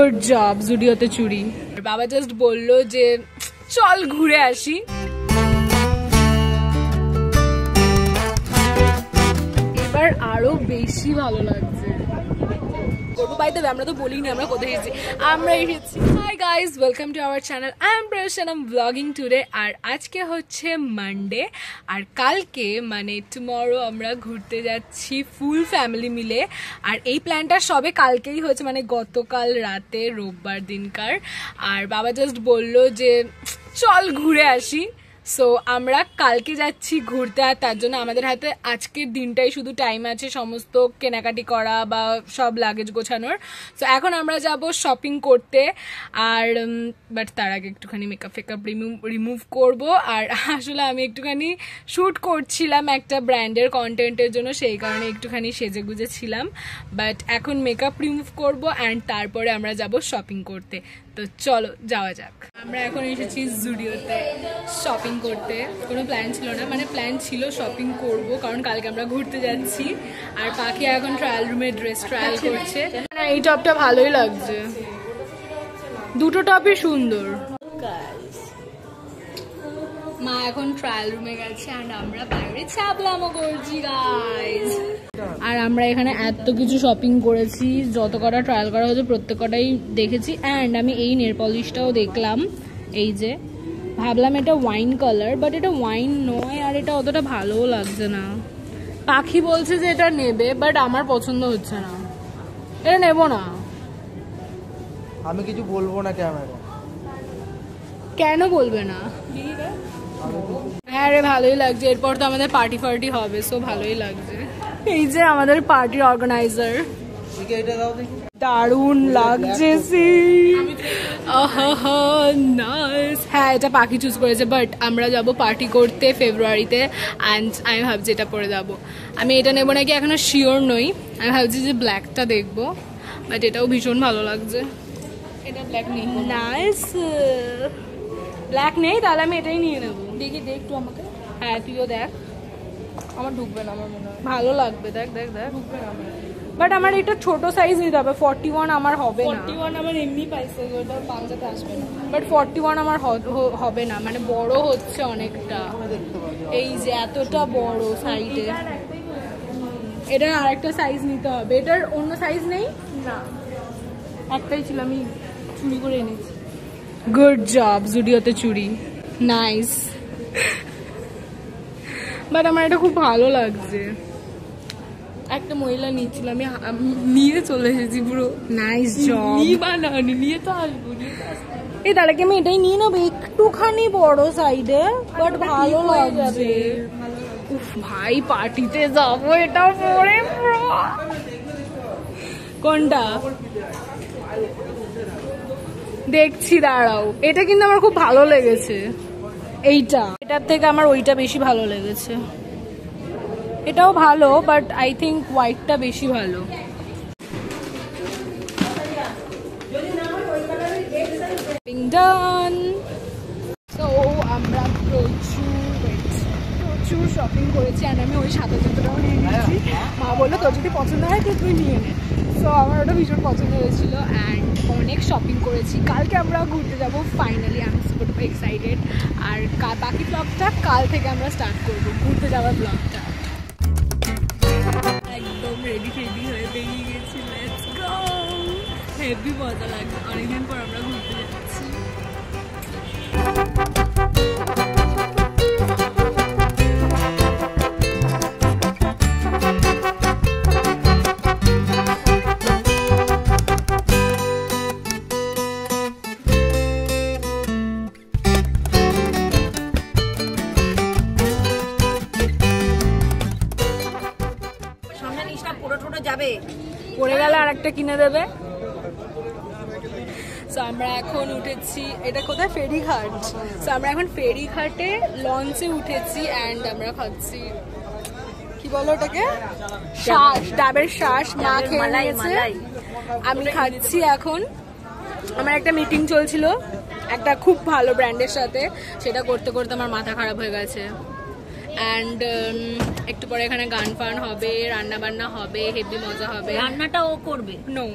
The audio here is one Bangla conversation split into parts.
গুড জব জুডিওতে চুরি। বাবা জাস্ট বললো যে চল ঘুরে আসি। এবার আরো বেশি ভালো লাগছে। আমরা তো বলিনি আমরা কোথায় এসেছি, আমরা এসেছি। Hi guys, welcome to our channel. I am Preyasi, I am blogging today. আর আজকে হচ্ছে মানডে, আর কালকে মানে টুমরো আমরা ঘুরতে যাচ্ছি ফুল ফ্যামিলি মিলে। আর এই প্ল্যানটা সবে কালকেই হয়েছে, মানে গতকাল রাতে রোববার দিনকার। আর বাবা জাস্ট বললো যে চল ঘুরে আসি। সো আমরা কালকে যাচ্ছি ঘুরতে, আর তার জন্য আমাদের হাতে আজকের দিনটাই শুধু টাইম আছে সমস্ত কেনাকাটি করা বা সব লাগেজ গোছানোর। সো এখন আমরা যাব শপিং করতে। আর বাট তার আগে একটুখানি মেকআপ ফেকআপ রিমুভ করব। আর আসলে আমি একটুখানি শ্যুট করছিলাম একটা ব্র্যান্ডের কন্টেন্টের জন্য, সেই কারণে একটুখানি সেজে গুজেছিলাম। বাট এখন মেকআপ রিমুভ করব অ্যান্ড তারপরে আমরা যাব শপিং করতে। তো চলো যাওয়া যাক। আমরা এখন এসেছি জুডিওতে শপিং করতে। কোনো প্ল্যান ছিল না, মানে প্ল্যান ছিল শপিং করব কারণ কালকে আমরা ঘুরতে যাচ্ছি। আর পাখি এখন ট্রায়াল রুমে ড্রেস ট্রায়াল করছে। এই টপটা ভালোই লাগছে, দুটো টপই সুন্দর। মা এখন ট্রায়াল রুমে গেছে আর আমরা বাইরে চাপলামও করছি গাইজ। আর আমরা এখানে এত কিছু শপিং করেছি, যত কটা ট্রায়াল করা হয়েছে প্রত্যেক কটাই দেখেছি। অ্যান্ড আমি এই নেল পলিশটাও দেখলাম, এই যে ভাবলাম এটা ওয়াইন কালার, বাট এটা ওয়াইন নয় আর এটা অতটা ভালোও লাগছে না। পাখি বলছে যে এটা নেবে, বাট আমার পছন্দ হচ্ছে না, এটা নেব না। আমি কিছু বলবো না ক্যামেরা। কেন বলবে না? হ্যাঁ রে, ভালোই লাগছে। এরপর তো আমাদের পার্টি ফার্টি হবে, সো ভালোই লাগছে। এই যে আমাদের পার্টির অর্গানাইজার, দারুণ লাগছে। হ্যাঁ এটা পাখি চুজ করেছে, বাট আমরা যাব পার্টি করতে ফেব্রুয়ারিতে অ্যান্ড আমি ভাবছি এটা পরে যাব। আমি এটা নেবো নাকি এখনো শিওর নই, আমি ভাবছি যে ব্ল্যাকটা দেখবো, বাট এটাও ভীষণ ভালো লাগছে। এটা ব্ল্যাক নেই, নাইস। ব্ল্যাক নেই, তাহলে আমি এটাই নিয়ে নেবো। দেখি দেখ একটু আমাকে। হ্যাঁ তুইও দেখ। আমার ঢুকবে না, আমার মনে হয় ভালো লাগবে। দেখ দেখ দেখ, ঢুকবে না আমার। বাট আমার এটা ছোট সাইজ নিতে হবে, 41 আমার হবে না। 41 আমার এমনি পাইছে, ওটা পাঞ্জাতে আসবে না। বাট 41 আমার হবে না, মানে বড় হচ্ছে অনেকটা। এই যে এতটা বড় সাইডে, এটার আরেকটা সাইজ নিতে হবে। এটার অন্য সাইজ নেই না, একটাই ছিল, আমি চুরি করে এনেছি। গুড জব জুডিওতে চুরি, নাইস। বাট আমার এটা খুব ভালো লাগছে। একটা মহিলা নিচ্ছিল, আমি নিয়ে চলে এসেছি পুরো। Nice job. নিয়ে তো আসবো, এই তাহলে কি আমি এটাই নিয়ে নেবো, একটুখানি বড় সাইডে, বাট ভালো লাগছে। উফ ভাই, পার্টিতে যাবো এটা পরে। কোনটা দেখছি, দাঁড়াও। এটা কিন্তু আমার খুব ভালো লেগেছে, এইটা। এটার থেকে আমার ওইটা বেশি ভালো লেগেছে। এটাও ভালো, বাট আই থিঙ্ক হোয়াইটটা বেশি ভালো। ডান। সো আমরা প্রচুর শপিং করেছি, আর আমি ওই ৭,০০০টাও নিয়ে নিয়েছি। মা বললো তোর যদি পছন্দ হয় তো তুই নিয়ে নে। সো আমার ওটা ভীষণ পছন্দ হয়েছিল অ্যান্ড অনেক শপিং করেছি। কালকে আমরা ঘুরতে যাব ফাইনালি, আমি সুপার এক্সাইটেড। আর বাকি ব্লগটা কাল থেকে আমরা স্টার্ট করবো, ঘুরতে যাওয়ার ব্লগটা। একদম রেডি হয়ে বেরিয়ে গেছি, লেটস গো। হেভি মজা লাগছে, অনেকদিন পর আমরা ঘুরতে যাচ্ছি। পড়ে গেলে আর একটা কিনে দেবে। সো আমরা এখন উঠেছি, এটা কোথায়, ফেরিঘাট। সো আমরা এখন ফেরিঘাটে লঞ্চে উঠেছি অ্যান্ড আমরা খাচ্ছি, কি বলো ওটাকে, শ্বাস, ডাবের শ্বাস। মা খেয়ে নিয়েছে, আমি খাচ্ছি এখন। আমার একটা মিটিং চলছিল একটা খুব ভালো ব্র্যান্ডের সাথে, সেটা করতে করতে আমার মাথা খারাপ হয়ে গেছে। অ্যান্ড একটু পরে এখানে গান ফান হবে, রান্না বান্না হবে, হেভি মজা হবে। রান্নাটা ও করবে? নো,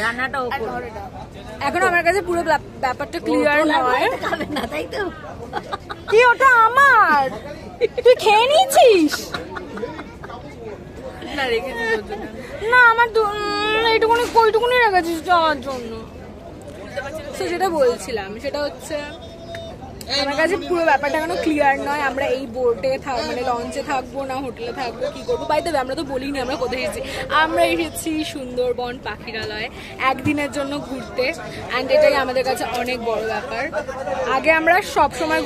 রান্নাটা এখন আমার কাছে পুরো ব্যাপারটা ক্লিয়ার নয়। না তাই তো? কি ওটা আমার? তুই খেয়ে নিয়েছিস? না রেখেছিস? না আমার কইটুকুনি রেখেছিস আমার জন্য। তো যেটা বলছিলাম সেটা হচ্ছে আমার কাছে পুরো ব্যাপারটা এখনো ক্লিয়ার নয়। আমরা এই বোটে মানে লঞ্চে থাকবো না হোটেলে থাকবো, কি করবো। বাই দ্য ওয়ে আমরা তো বলিনি আমরা কোথায় এসেছি। আমরা এসেছি সুন্দরবন পাখিরালয় একদিনের জন্য ঘুরতে, অ্যান্ড এটাই আমাদের কাছে অনেক বড় ব্যাপার। আগে আমরা সব সময়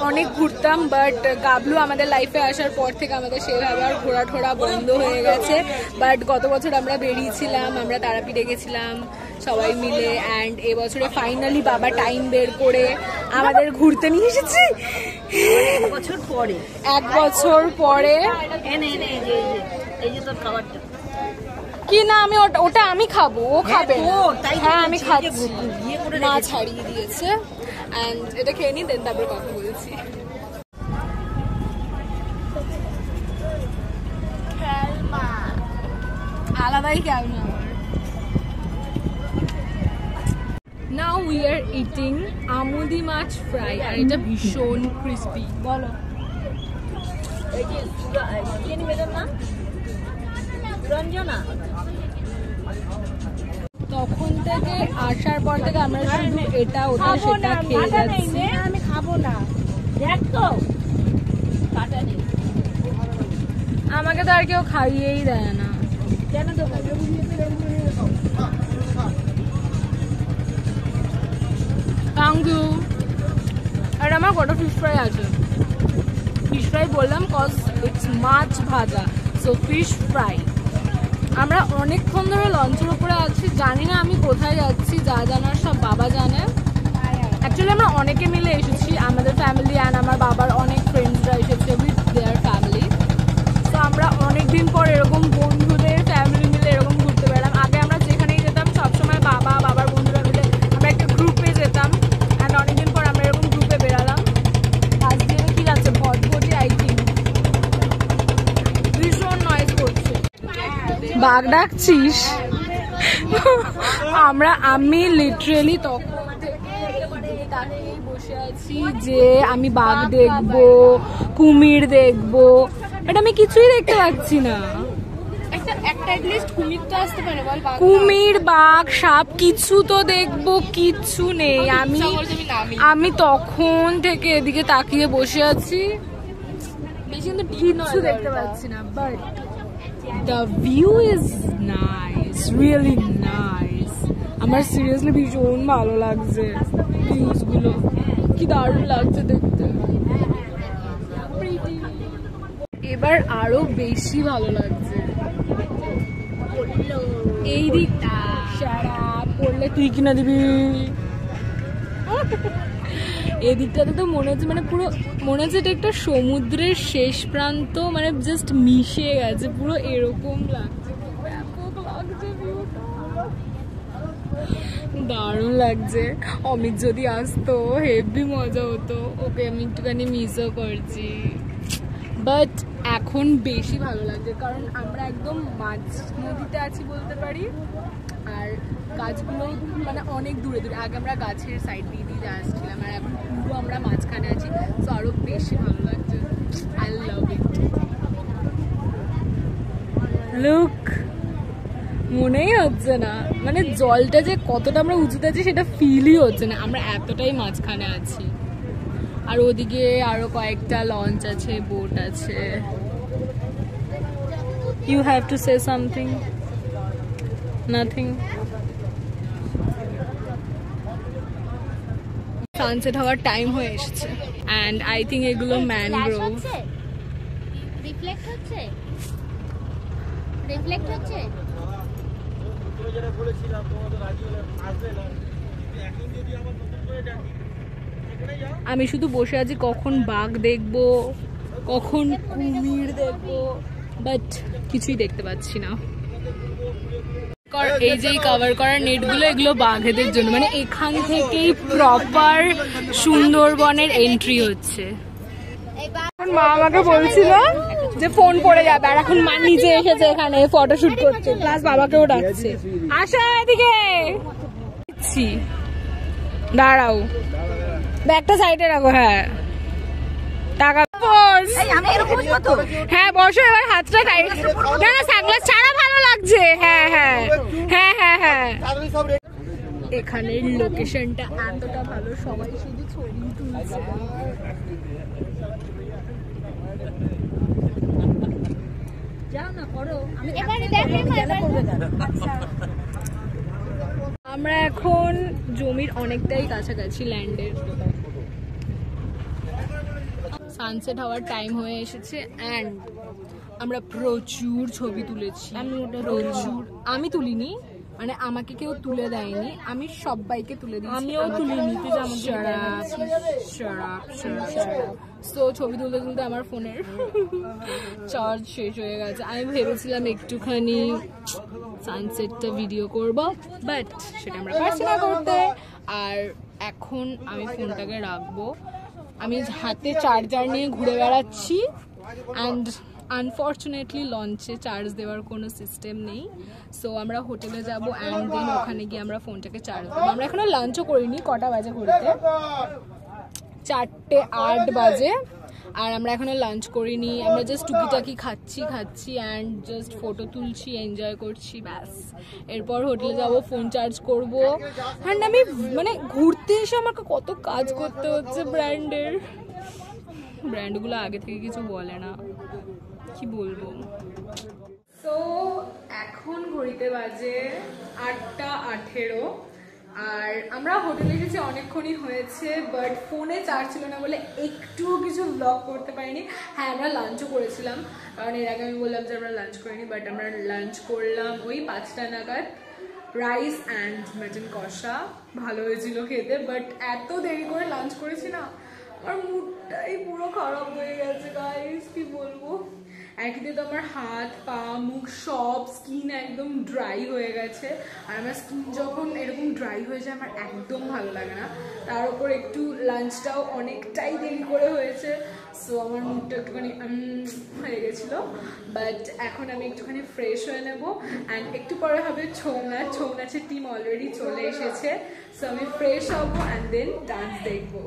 অনেক ঘুরতাম, বাট গাবলু আমাদের লাইফে আসার পর থেকে আমাদের সেভাবে আর ঘোরা ঠোরা বন্ধ হয়ে গেছে। বাট গত বছর আমরা বেরিয়েছিলাম, আমরা তারাপীঠে গেছিলাম সবাই মিলে, অ্যান্ড এবছরে ফাইনালি বাবা টাইম বের করে আমাদের ঘুরতে নিয়ে এসেছি। 1 বছর পরে 1 বছর পরে এই যে তোর খাবারটা কি না, আমি ওটা আমি খাবো, ও খাবে। হ্যাঁ আমি খাচ্ছি, মা ছাড়িয়ে দিয়েছে। অ্যান্ড এটা খেয়ে নি, দেন তারপর কথা বলছি। আলাদাই খেলনা আমার। Now we are eating আমুদি মাছ ফ্রাই, আর এটা ভীষণ ক্রিস্পি। বলো তখন থেকে আসার পর থেকে আমরা শুধু এটা ওটা সেটা খেয়ে যাচ্ছি। আমি খাবো না, দেখ তো কাটা নেই। আমাকে তো আর কেউ খাইয়েই দেয় না। কেন তো থ্যাংক ইউ। আর আমার কত ফিশ ফ্রাই আছে। ফিশ ফ্রাই বললাম কজ ইটস মাছ ভাজা, সো ফিশ ফ্রাই। আমরা অনেকক্ষণ ধরে লঞ্চের উপরে আছি, জানি না আমি কোথায় যাচ্ছি, যা জানার সব বাবা জানে। অ্যাকচুয়ালি আমরা অনেকে মিলে এসেছি, আমাদের ফ্যামিলি অ্যান্ড আমার বাবার অনেক ফ্রেন্ডসরা এসেছে উইথ দেয়ার ফ্যামিলি। তো আমরা অনেকদিন পর এরকম বন্ধুদের ফ্যামিলি মিলে এরকম ঘুরতে বেরোলাম। আগে আমরা যেখানেই যেতাম সবসময় বাবার বন্ধুরা মিলে আমরা একটা গ্রুপে যেতাম, অ্যান্ড অনেকদিন পর আমরা এরকম গ্রুপে বেরালাম। আজকে কি যাচ্ছে ভটভটি, আই থিঙ্ক ভীষণ নয়েজ করছে। বাঘ ডাকছিস? আমি লিটারেলি তখন থেকে তাকিয়েই বসে আছি যে আমি বাঘ দেখবো, কুমির দেখবো, বাট আমি কিছুই দেখতে পাচ্ছি না। কুমির, বাঘ, সাপ কিছু তো দেখবো, কিচ্ছু নেই। আমি তখন থেকে এদিকে তাকিয়ে বসে আছি, কিচ্ছু দেখতে পাচ্ছি না। But the view is nice, really nice. আমার সিরিয়াসলি ভীষণ ভালো লাগছে ভিউজ গুলো, কি দারুণ লাগছে দেখতে। এবার আরো বেশি ভালো লাগছে এই দিকটা। সারা পড়লে তুই কিনা দিবি। এই দিকটাতে তো মনে হচ্ছে মানে পুরো মনে হচ্ছে এটা একটা সমুদ্রের শেষ প্রান্ত, মানে জাস্ট মিশে গেছে পুরো, এরকম লাগছে। ব্যাপক লাগছে ভিউটা, দারুণ লাগছে। অমিত যদি আসতো হেভি মজা হতো, ওকে আমি একটুখানি মিসও করছি। বাট এখন বেশি ভালো লাগছে কারণ আমরা একদম মাঝ নদীতে আছি বলতে পারি, আর গাছগুলো মানে অনেক দূরে দূরে। আগে আমরা গাছের সাইড দিয়ে আসছিলাম, আর এখন পুরো আমরা মাঝখানে আছি, তো আরো বেশি ভালো লাগছে। I love it. লুক, মনেই হচ্ছে না মানে জলটা যে কতটা আমরা উঁচুতে আছি সেটা ফিলই হচ্ছে না, আমরা এতটাই মাঝখানে আছি। আর ওদিকে আরো কয়েকটা লঞ্চ আছে, বোট আছে। You have to say something? Nothing. Sunset হওয়ার টাইম হয়ে এসেছে, অ্যান্ড আই থিঙ্ক এগুলো ম্যানগ্রোভ। রিফ্লেক্ট হচ্ছে, রিফ্লেক্ট হচ্ছে। আমি শুধু বসে আছি কখন বাঘ দেখবো, কখন কুমির দেখবো, বাট কিছুই দেখতে পাচ্ছি না। এই যে কভার করা নেটগুলো, এগুলো বাঘেদের জন্য, মানে এখান থেকেই প্রপার সুন্দরবনের এন্ট্রি হচ্ছে। মা আমাকে বলছিল যে ফোন পড়ে যাবে, আর এখন মা নিচে এসেছে এখানে ফটোশুট করছে, প্লাস বাবাকেও ডাকছে। আসো এদিকে, দাঁড়াও, ব্যাগটা সাইডে রাখো। হ্যাঁ টাকা হ্যাঁ বসো, এবার হাতটা টাইট। না না সানগ্লাস ছাড়া ভালো লাগছে। হ্যাঁ হ্যাঁ হ্যাঁ হ্যাঁ হ্যাঁ। এখানের লোকেশনটা এতটা ভালো, সবাই শুধু ছবি তুলছে। আমরা এখন জমির অনেকটাই কাছাকাছি ল্যান্ডের। সানসেট হওয়ার টাইম হয়ে এসেছে অ্যান্ড আমরা প্রচুর ছবি তুলেছি। প্রচুর, আমি তুলিনি, মানে আমাকে কেউ তুলে দেয়নি, আমি সবাইকে তুলে দিয়েছি। আমিও তুলিনি, তো ছবি তুলতে তুলতে আমার ফোনের চার্জ শেষ হয়ে গেছে। আমি ভেবেছিলাম একটুখানি সানসেটটা ভিডিও করব, বাট সেটা আমরা পারছি না করতে। আর এখন আমি ফোনটাকে রাখবো, আমি হাতে চার্জার নিয়ে ঘুরে বেড়াচ্ছি অ্যান্ড আনফর্চুনেটলি লঞ্চে চার্জ দেওয়ার কোনো সিস্টেম নেই। সো আমরা হোটেলে যাব অ্যান্ড দেন ওখানে গিয়ে আমরা ফোনটাকে চার্জ দেবো। আমরা এখনো লাঞ্চও করিনি, কটা বাজে ঘুরতে, 4:08 বাজে, আর আমরা এখনো লাঞ্চ করিনি। আমরা জাস্ট টুকিটাকি খাচ্ছি অ্যান্ড জাস্ট ফটো তুলছি, এনজয় করছি, ব্যাস। এরপর হোটেলে যাব, ফোন চার্জ করব। অ্যান্ড আমি মানে ঘুরতে এসে আমাকে কত কাজ করতে হচ্ছে ব্র্যান্ডগুলো আগে থেকে কিছু বলে না, কি বলবো। তো এখন ঘড়িতে বাজে 8:18 আর আমরা হোটেলে এসেছি অনেকক্ষণই হয়েছে, বাট ফোনে চার্জ ছিল না বলে একটুও কিছু ব্লগ করতে পারিনি। হ্যাঁ আমরা লাঞ্চও করেছিলাম, কারণ এর আগে আমি বললাম যে আমরা লাঞ্চ করিনি, বাট আমরা লাঞ্চ করলাম ওই 5টা নাগাদ। রাইস অ্যান্ড মাটন কষা ভালো হয়েছিল খেতে, বাট এত দেরি করে লাঞ্চ করেছি না, আমার মুডটাই পুরো খারাপ হয়ে গেছে গাইস, কি বলবো। একদিকে তো আমার হাত পা মুখ সব স্কিন একদম ড্রাই হয়ে গেছে, আর আমার স্কিন যখন এরকম ড্রাই হয়ে যায় আমার একদম ভালো লাগে না। তার উপর একটু লাঞ্চটাও অনেকটাই দেরি করে হয়েছে, সো আমার মুডটা একটুখানি হয়ে গেছিলো। বাট এখন আমি একটুখানি ফ্রেশ হয়ে নেব অ্যান্ড একটু পরে হবে ছৌ নাচের টিম অলরেডি চলে এসেছে। সো আমি ফ্রেশ হবো অ্যান্ড দেন ডান্স দেখবো।